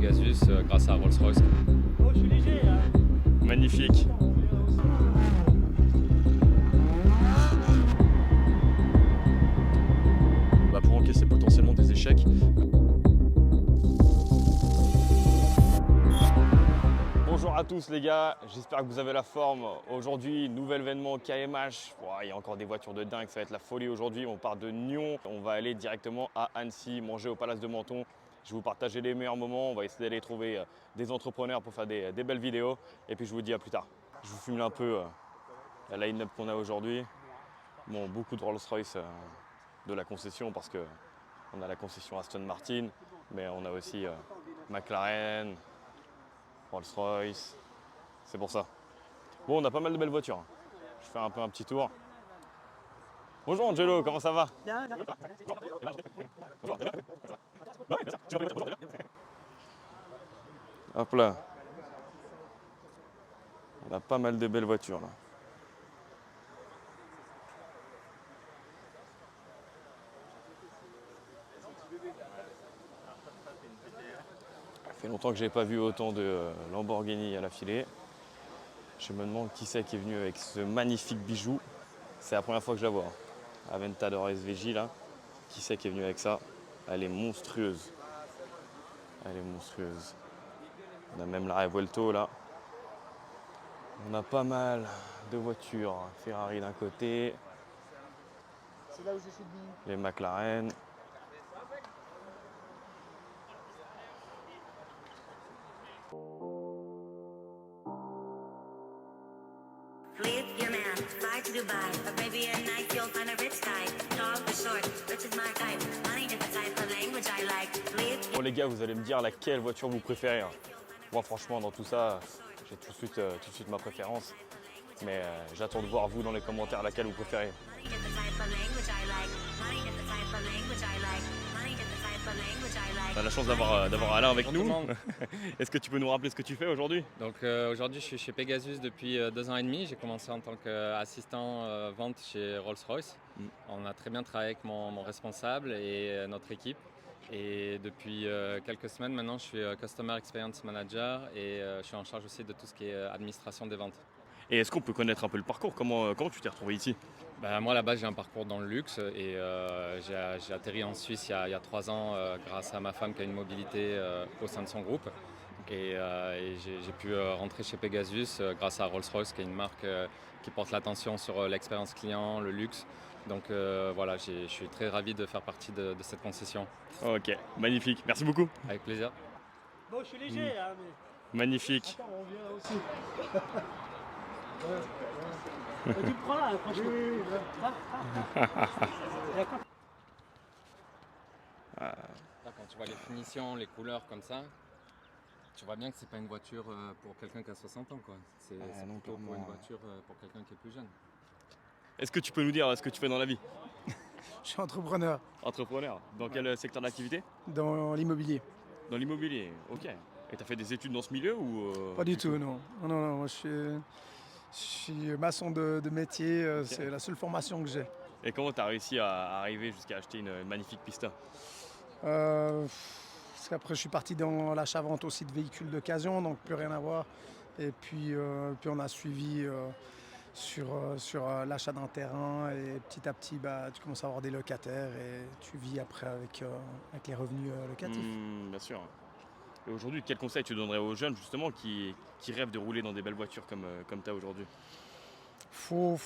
Pegasus grâce à Rolls-Royce. Oh, je suis léger là. Magnifique. Pour encaisser potentiellement des échecs. Bonjour à tous les gars, j'espère que vous avez la forme. Aujourd'hui, nouvel événement KMH. Il y a encore des voitures de dingue, ça va être la folie aujourd'hui. On part de Nyon, on va aller directement à Annecy, manger au Palace de Menton. Je vais vous partager les meilleurs moments, on va essayer d'aller trouver des entrepreneurs pour faire des belles vidéos. Et puis je vous dis à plus tard. Je vous filme un peu la line-up qu'on a aujourd'hui. Bon, beaucoup de Rolls-Royce de la concession parce qu'on a la concession Aston Martin, mais on a aussi McLaren, Rolls-Royce, c'est pour ça. Bon, on a pas mal de belles voitures. Je fais un peu un petit tour. Bonjour Angelo, comment ça va? Hop là. On a pas mal de belles voitures là. Ça fait longtemps que je n'ai pas vu autant de Lamborghini à la filée. Je me demande qui c'est qui est venu avec ce magnifique bijou. C'est la première fois que je la vois. Aventador SVJ là. Qui c'est qui est venu avec ça? Elle est monstrueuse. Elle est monstrueuse. On a même la Revuelto là. On a pas mal de voitures. Ferrari d'un côté. C'est là où je suis venu. Les McLaren. Leave your man, fly to Dubai, or maybe at night you'll find a rich guy. Tall or short, rich is my type. Money is the type of language I like. Leave. Bon les gars, vous allez me dire laquelle voiture vous préférez. Moi franchement dans tout ça, j'ai tout de suite ma préférence. Mais j'attends de voir vous dans les commentaires laquelle vous préférez. Money is the type of language I like. Money is the type of language I like. Money is the type of language I like. On a la chance d'avoir Alain avec Bonjour nous. tout le monde. Est-ce que tu peux nous rappeler ce que tu fais aujourd'hui? Donc aujourd'hui je suis chez Pegasus depuis 2 ans et demi. J'ai commencé en tant qu'assistant vente chez Rolls-Royce. On a très bien travaillé avec mon responsable et notre équipe. Et depuis quelques semaines maintenant je suis Customer Experience Manager et je suis en charge aussi de tout ce qui est administration des ventes. Et est-ce qu'on peut connaître un peu le parcours? Comment tu t'es retrouvé ici? Moi, à la base, j'ai un parcours dans le luxe et j'ai atterri en Suisse il y a 3 ans grâce à ma femme qui a une mobilité au sein de son groupe. Et j'ai pu rentrer chez Pegasus grâce à Rolls-Royce, qui est une marque qui porte l'attention sur l'expérience client, le luxe. Donc voilà, je suis très ravi de faire partie de cette concession. Ok, magnifique. Merci beaucoup. Avec plaisir. Bon, je suis léger là, mais. Magnifique. Attends, on vient aussi. Tu me prends là, franchement. D'accord. Là, quand tu vois les finitions, les couleurs comme ça, tu vois bien que c'est pas une voiture pour quelqu'un qui a 60 ans, quoi. C'est non, plutôt pour clairement. une voiture pour quelqu'un qui est plus jeune. Est-ce que tu peux nous dire ce que tu fais dans la vie? Je suis entrepreneur Entrepreneur. Dans quel secteur d'activité? dans l'immobilier. Dans l'immobilier, ok. Et tu as fait des études dans ce milieu ou Pas du tout, non. Non, moi je suis maçon de métier, c'est la seule formation que j'ai. Et comment tu as réussi à arriver jusqu'à acheter une magnifique Pista? Parce qu'après je suis parti dans l'achat-vente aussi de véhicules d'occasion, donc plus rien à voir. Et puis on a suivi sur l'achat d'un terrain et petit à petit tu commences à avoir des locataires et tu vis après avec les revenus locatifs. Bien sûr. Et aujourd'hui, quel conseil tu donnerais aux jeunes justement qui rêvent de rouler dans des belles voitures comme tu as aujourd'hui? Faut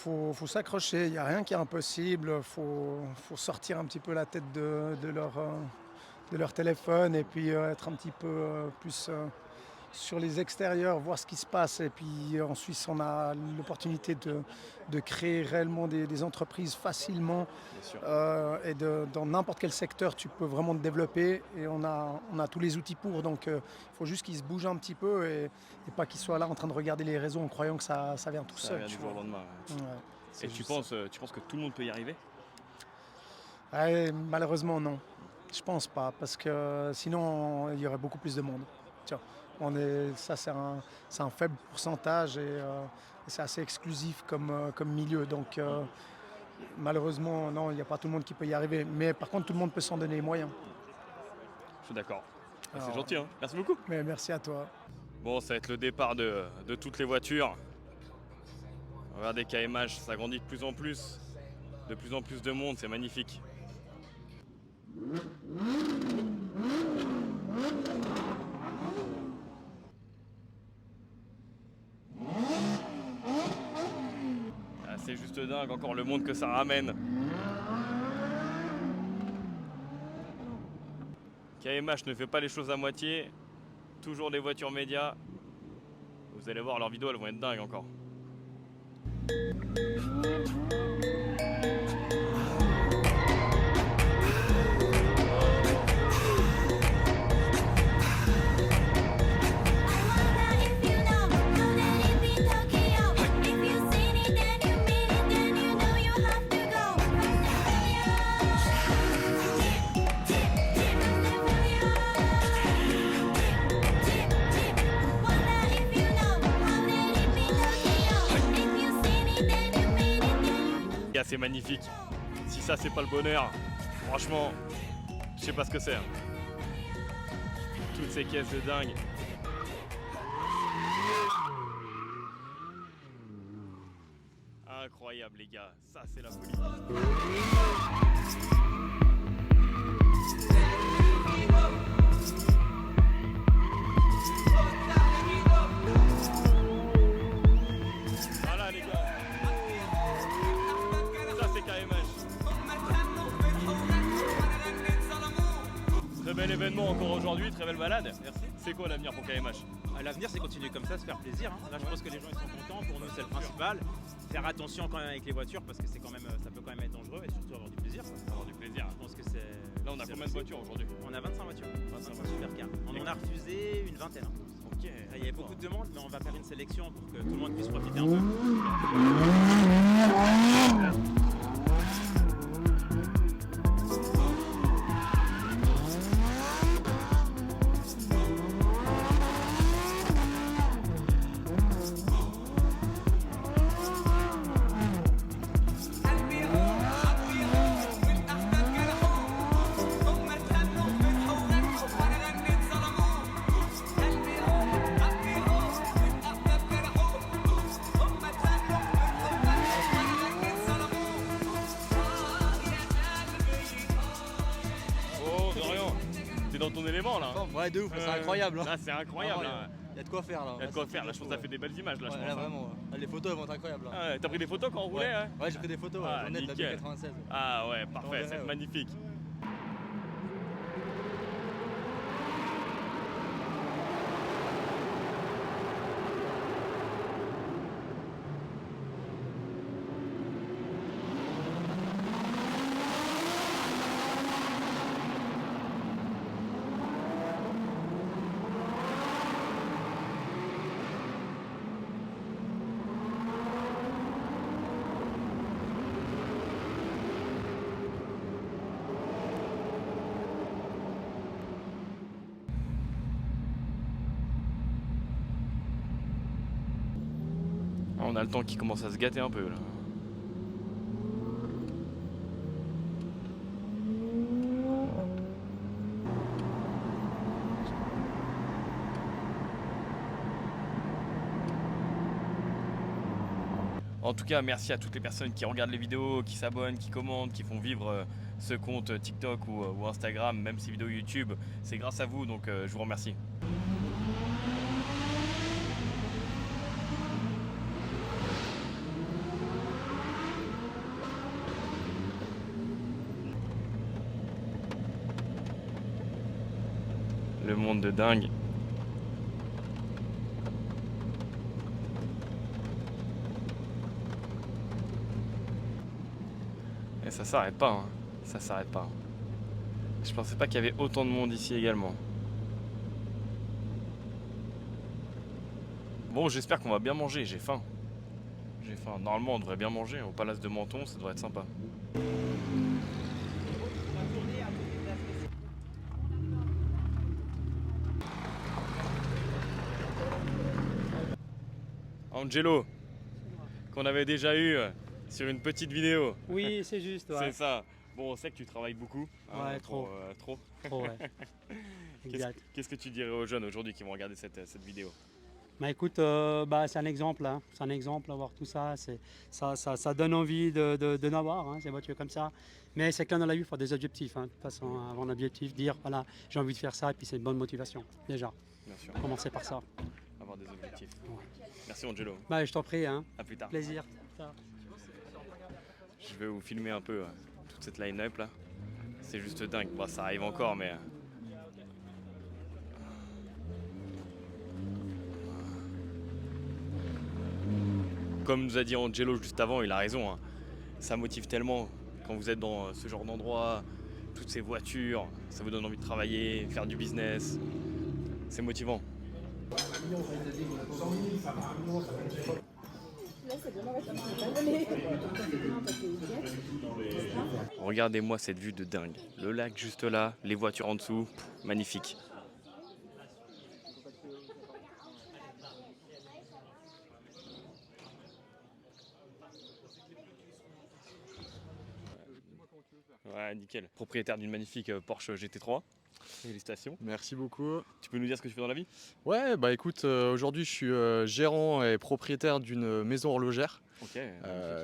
s'accrocher, il n'y a rien qui est impossible, faut sortir un petit peu la tête de leur téléphone et puis être un petit peu plus sur les extérieurs, voir ce qui se passe. Et puis en Suisse, on a l'opportunité de créer réellement des entreprises facilement. Bien sûr. Et dans n'importe quel secteur, tu peux vraiment te développer. Et on a tous les outils pour. Donc il faut juste qu'ils se bougent un petit peu et pas qu'ils soient là en train de regarder les réseaux en croyant que ça vient tout Ça seul. vient du tu jour au vois. lendemain. Ouais. Ouais, c'est Et tu juste penses que tout le monde peut y arriver? ça. Ouais, malheureusement, non. Je pense pas, parce que sinon, il y aurait beaucoup plus de monde. Tiens, c'est un faible pourcentage et c'est assez exclusif comme milieu. Donc, malheureusement, non, il n'y a pas tout le monde qui peut y arriver. Mais par contre, tout le monde peut s'en donner les moyens. Je suis d'accord. C'est gentil, hein. Merci beaucoup. Mais merci à toi. Bon, ça va être le départ de toutes les voitures. Regardez KMH, ça grandit de plus en plus de monde, c'est magnifique. Ah, c'est juste dingue, encore le monde que ça ramène. KMH ne fait pas les choses à moitié, toujours des voitures médias. Vous allez voir, leurs vidéos, elles vont être dingues encore. C'est magnifique. Si ça c'est pas le bonheur, franchement, je sais pas ce que c'est. Toutes ces caisses de dingue. Incroyable les gars, ça c'est la folie. Voilà les gars. Très bel événement encore aujourd'hui, très belle balade. Merci. C'est quoi l'avenir pour KMH? L'avenir, c'est continuer comme ça, se faire plaisir. Là, je pense que les gens ils sont contents. Pour nous, c'est le principal. Faire attention quand même avec les voitures parce que c'est quand même, ça peut quand même être dangereux et surtout avoir du plaisir. Avoir du plaisir. Je pense que c'est. Là, on a combien de voitures aujourd'hui? On a 25 voitures. 25 supercars. On en a refusé une vingtaine. Ok. Il y avait beaucoup de demandes, mais on va faire une sélection pour que tout le monde puisse profiter un peu. Dans ton élément là. Ouais, de ouf, c'est incroyable. Hein. Là, c'est incroyable. Il y a de quoi faire là. Il y a de quoi faire. Là, je pense que ça fait des belles images là. Ouais, je pense, là, hein. vraiment. Les photos elles vont être incroyables. Là. Ah, ouais, t'as pris des photos quand on roulait? Ouais, j'ai pris des photos. Ah, j'en ai de la nickel. 96. Ah ouais, parfait, c'est magnifique. On a le temps qui commence à se gâter un peu là. En tout cas, merci à toutes les personnes qui regardent les vidéos, qui s'abonnent, qui commentent, qui font vivre ce compte TikTok ou Instagram, même ces vidéos YouTube. C'est grâce à vous, donc je vous remercie. Le monde de dingue. Et ça s'arrête pas, hein. Ça s'arrête pas. Je pensais pas qu'il y avait autant de monde ici également. Bon, j'espère qu'on va bien manger, j'ai faim. J'ai faim. Normalement, on devrait bien manger au Palace de Menton, ça devrait être sympa. Angelo, qu'on avait déjà eu sur une petite vidéo. Oui, c'est juste. Ouais. C'est ça. Bon, on sait que tu travailles beaucoup. Ouais, trop. Trop. Trop, ouais. Exact. Qu'est-ce que tu dirais aux jeunes aujourd'hui qui vont regarder cette vidéo? Bah écoute, c'est un exemple, hein. C'est un exemple, voir tout ça, ça donne envie de n'avoir, hein, ces voitures comme ça. Mais c'est clair dans la vie, il faut des objectifs, hein. De toute façon, avoir un objectif, dire voilà, j'ai envie de faire ça, et puis c'est une bonne motivation, déjà. Bien sûr, Commencer par ça. avoir des objectifs. Ouais. Merci Angelo, Bah, je t'en prie, hein. à plus tard. Plaisir. Ciao. Je vais vous filmer un peu toute cette line-up là. C'est juste dingue. Bon, ça arrive encore, mais. Comme nous a dit Angelo juste avant, il a raison. Hein. Ça motive tellement quand vous êtes dans ce genre d'endroit, toutes ces voitures, ça vous donne envie de travailler, faire du business. C'est motivant. Regardez-moi cette vue de dingue. Le lac juste là, les voitures en dessous, magnifique. Ouais, nickel. Propriétaire d'une magnifique Porsche GT3. Félicitations. Merci beaucoup. Tu peux nous dire ce que tu fais dans la vie? Ouais, bah écoute, aujourd'hui je suis gérant et propriétaire d'une maison horlogère Ok.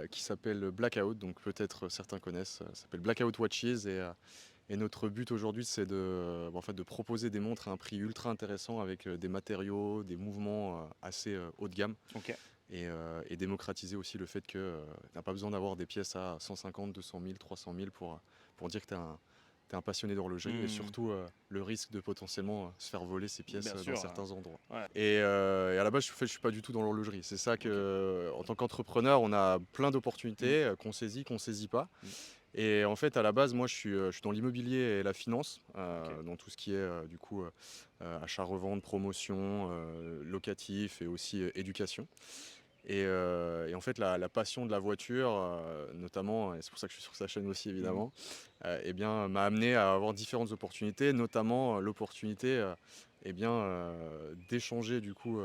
qui s'appelle Blackout, donc peut-être certains connaissent, ça s'appelle Blackout Watches et notre but aujourd'hui c'est de proposer des montres à un prix ultra intéressant avec des matériaux, des mouvements assez haut de gamme. Ok. Et démocratiser aussi le fait que tu n'as pas besoin d'avoir des pièces à 150, 200 000, 300 000 pour dire que tu es un passionné d'horlogerie et surtout le risque de potentiellement se faire voler ces pièces dans certains endroits. Ouais. Et à la base, je suis pas du tout dans l'horlogerie. C'est ça que, en tant qu'entrepreneur, on a plein d'opportunités qu'on saisit pas. Et en fait, à la base, moi, je suis dans l'immobilier et la finance, dans tout ce qui est achat-revente, promotion, locatif et aussi éducation. Et en fait, la passion de la voiture, notamment, et c'est pour ça que je suis sur sa chaîne aussi évidemment, m'a amené à avoir différentes opportunités, notamment l'opportunité d'échanger du coup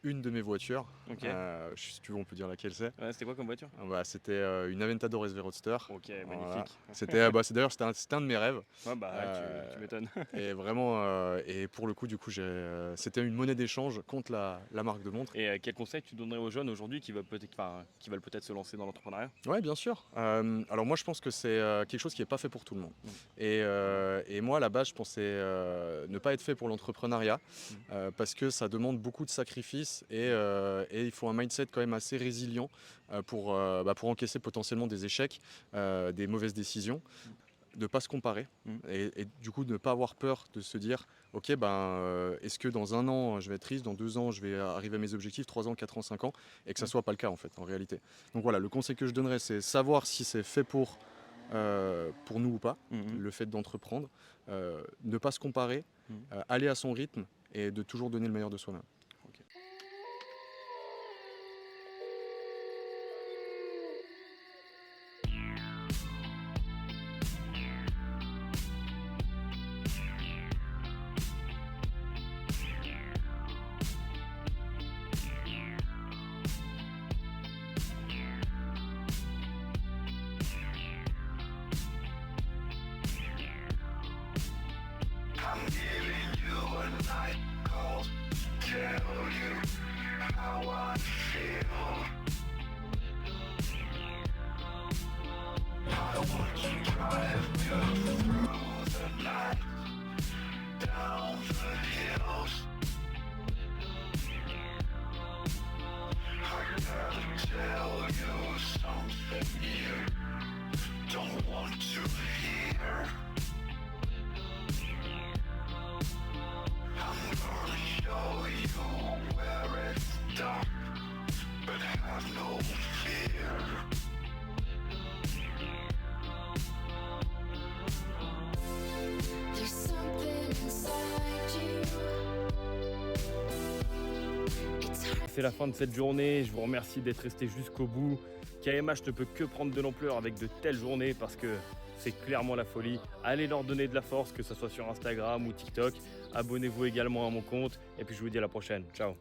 une de mes voitures. Ok. Si tu veux, on peut dire laquelle c'est. Ouais, c'était quoi comme voiture? C'était une Aventador SV Roadster. Ok, Voilà. magnifique. C'était un de mes rêves. Ouais, tu m'étonnes. Et vraiment, et pour le coup, du coup, c'était une monnaie d'échange contre la marque de montre. Et quel conseil tu donnerais aux jeunes aujourd'hui qui veulent peut-être se lancer dans l'entrepreneuriat? Ouais, bien sûr. Alors moi, je pense que c'est quelque chose qui n'est pas fait pour tout le monde. Et moi, à la base, je pensais ne pas être fait pour l'entrepreneuriat parce que ça demande beaucoup de sacrifices et il faut un mindset quand même assez résilient pour encaisser potentiellement des échecs, des mauvaises décisions. De ne pas se comparer et du coup de ne pas avoir peur de se dire ok est-ce que dans 1 an je vais être riche, dans 2 ans je vais arriver à mes objectifs, 3 ans, 4 ans, 5 ans et que ça soit pas le cas en fait en réalité. Donc voilà, le conseil que je donnerais c'est savoir si c'est fait pour nous ou pas, le fait d'entreprendre, ne pas se comparer, aller à son rythme et de toujours donner le meilleur de soi-même. C'est la fin de cette journée, je vous remercie d'être resté jusqu'au bout. KMH ne peut que prendre de l'ampleur avec de telles journées parce que c'est clairement la folie. Allez leur donner de la force, que ce soit sur Instagram ou TikTok. Abonnez-vous également à mon compte et puis je vous dis à la prochaine. Ciao.